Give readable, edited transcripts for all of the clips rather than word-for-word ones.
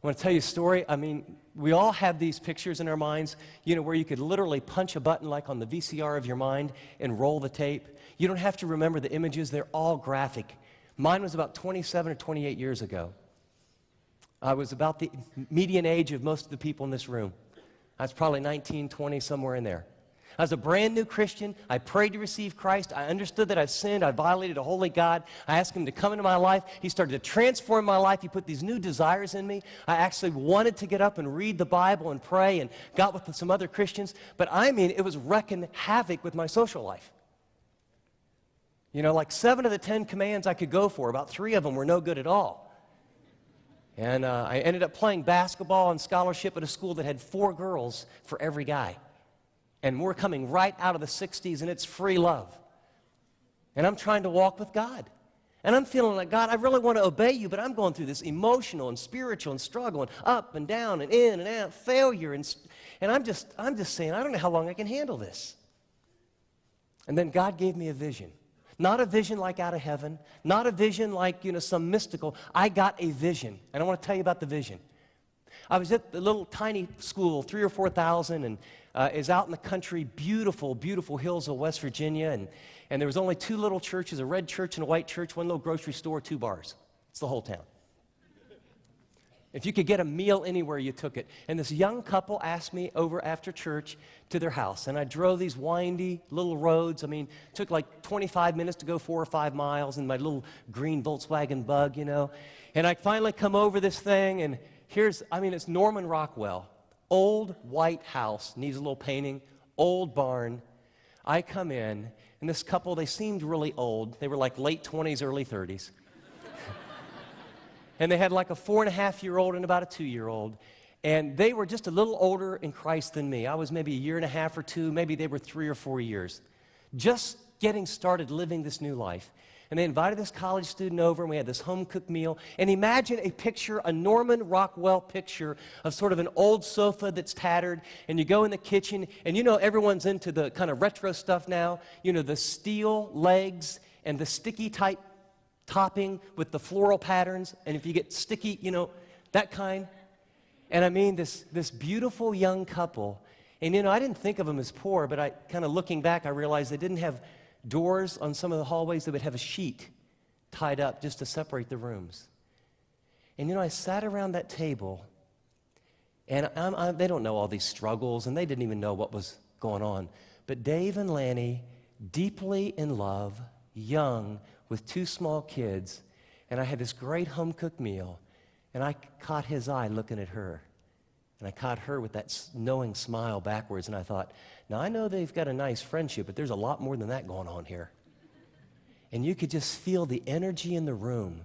I want to tell you a story. I mean, we all have these pictures in our minds, where you could literally punch a button like on the VCR of your mind and roll the tape. You don't have to remember the images. They're all graphic. Mine was about 27 or 28 years ago. I was about the median age of most of the people in this room. I was probably 19, 20, somewhere in there. I was a brand new Christian. I prayed to receive Christ. I understood that I've sinned. I violated a holy God. I asked Him to come into my life. He started to transform my life. He put these new desires in me. I actually wanted to get up and read the Bible and pray and got with some other Christians. But it was wrecking havoc with my social life. Like 7 of the 10 commands I could go for, about 3 of them were no good at all. And I ended up playing basketball on scholarship at a school that had 4 girls for every guy. And we're coming right out of the 60s, and it's free love. And I'm trying to walk with God. And I'm feeling like, God, I really want to obey you, but I'm going through this emotional and spiritual and struggle and up and down and in and out, failure. And I'm just saying, I don't know how long I can handle this. And then God gave me a vision. Not a vision like out of heaven. Not a vision like, some mystical. I got a vision. And I want to tell you about the vision. I was at the little tiny school, 3,000 or 4,000, and is out in the country, beautiful, beautiful hills of West Virginia, and there was only 2 little churches, a red church and a white church, 1 little grocery store, 2 bars. It's the whole town. If you could get a meal anywhere, you took it. And this young couple asked me over after church to their house, and I drove these windy little roads. It took like 25 minutes to go 4 or 5 miles in my little green Volkswagen Bug, And I finally come over this thing, and it's Norman Rockwell. Old white house, needs a little painting, old barn. I come in, and this couple, they seemed really old. They were like late 20s, early 30s. And they had like a 4.5-year-old and about a 2-year-old. And they were just a little older in Christ than me. I was maybe 1.5 years or 2, maybe they were 3 or 4 years. Just getting started living this new life. And they invited this college student over, and we had this home-cooked meal. And imagine a picture, a Norman Rockwell picture of sort of an old sofa that's tattered, and you go in the kitchen, and everyone's into the kind of retro stuff now, the steel legs and the sticky type topping with the floral patterns, and if you get sticky, that kind. And this beautiful young couple, and I didn't think of them as poor, but I kind of looking back, I realized they didn't have doors on some of the hallways that would have a sheet tied up just to separate the rooms. And I sat around that table, and they don't know all these struggles, and they didn't even know what was going on. But Dave and Lanny, deeply in love, young, with 2 small kids, and I had this great home-cooked meal, and I caught his eye looking at her. And I caught her with that knowing smile backwards, and I thought, now I know they've got a nice friendship, but there's a lot more than that going on here. And you could just feel the energy in the room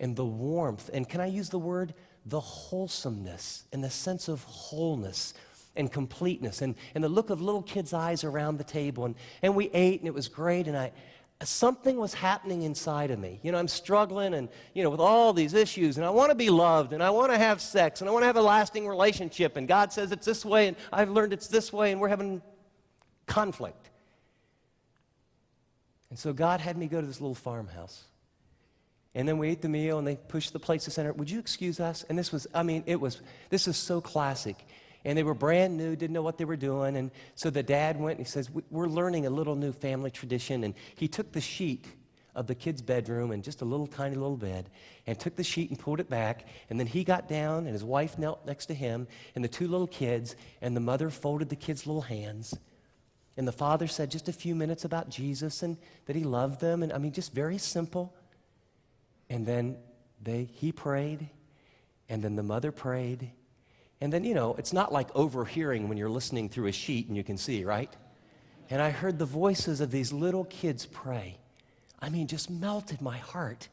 and the warmth, and can I use the word? The wholesomeness and the sense of wholeness and completeness, and the look of little kids' eyes around the table, and we ate, and it was great, and something was happening inside of me. I'm struggling and, with all these issues, and I want to be loved, and I want to have sex, and I want to have a lasting relationship, and God says it's this way, and I've learned it's this way, and we're having conflict. And so God had me go to this little farmhouse. And then we ate the meal, and they pushed the plates to center. Would you excuse us? And this is so classic. And they were brand new, didn't know what they were doing. And so the dad went and he says, we're learning a little new family tradition. And he took the sheet of the kid's bedroom and just a little tiny little bed and took the sheet and pulled it back. And then he got down and his wife knelt next to him and the 2 little kids. And the mother folded the kids' little hands. And the father said just a few minutes about Jesus and that he loved them. And just very simple. And then he prayed. And then the mother prayed. And then, it's not like overhearing when you're listening through a sheet and you can see, right? And I heard the voices of these little kids pray. Just melted my heart.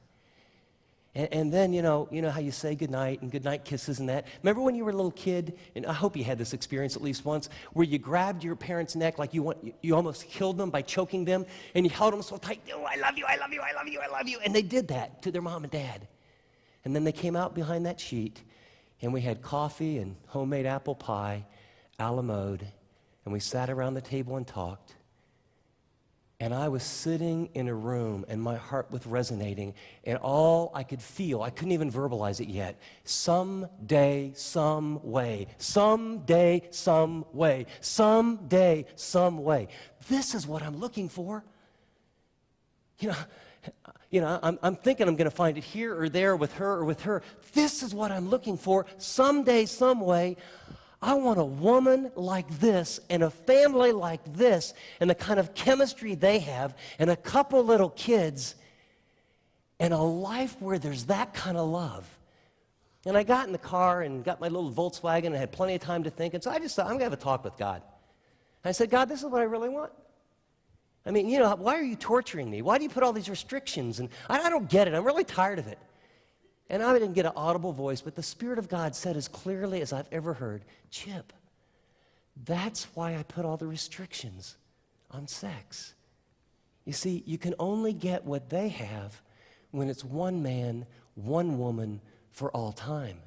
And then, you know how you say goodnight and goodnight kisses and that. Remember when you were a little kid, and I hope you had this experience at least once, where you grabbed your parents' neck like you almost killed them by choking them, and you held them so tight, oh, I love you, I love you, I love you, I love you. And they did that to their mom and dad. And then they came out behind that sheet, and we had coffee and homemade apple pie, a la mode, and we sat around the table and talked. And I was sitting in a room, and my heart was resonating, and all I could feel, I couldn't even verbalize it yet, someday, some way, someday, some way, someday, some way. This is what I'm looking for. I'm thinking I'm going to find it here or there with her or with her. This is what I'm looking for. Someday, some way. I want a woman like this and a family like this and the kind of chemistry they have and a couple little kids and a life where there's that kind of love. And I got in the car and got my little Volkswagen and had plenty of time to think. And so I just thought, I'm going to have a talk with God. And I said, God, this is what I really want. I mean, why are you torturing me? Why do you put all these restrictions? And I don't get it. I'm really tired of it. And I didn't get an audible voice, but the Spirit of God said as clearly as I've ever heard, Chip, that's why I put all the restrictions on sex. You see, you can only get what they have when it's one man, one woman for all time.